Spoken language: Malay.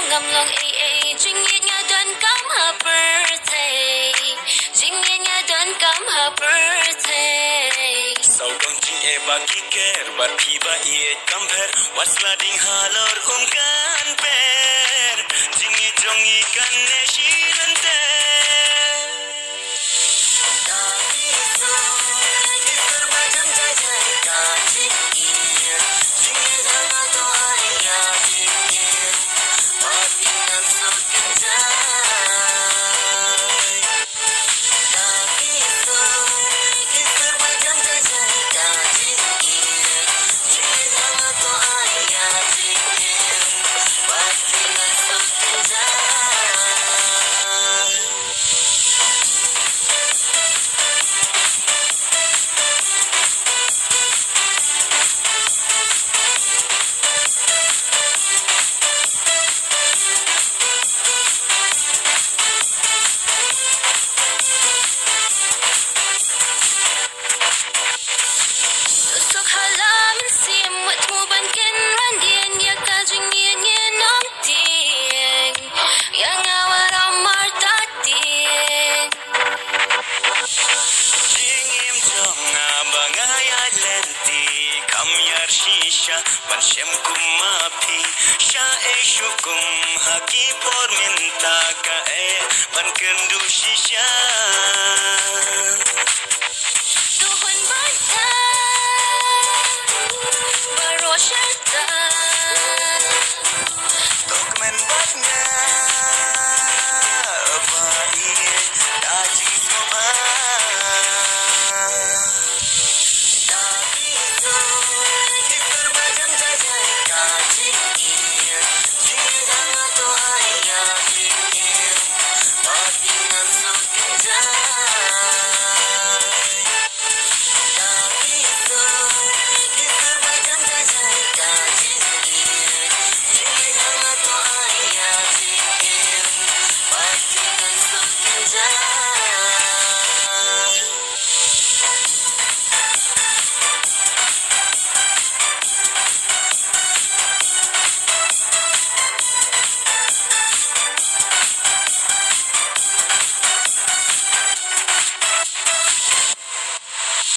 ngầm lòng chính nhiên nhà đơn cắm her birthday chính nhiên nhà đơn cắm her birthday sau đông chính e baki ker bar piba e kamper wasla ding halor kan per jingi jongi kan ne shilante Banshem kumapi sha e shukum haki por minta ka e ban kendu shisha Tuhan bata Baro syaitan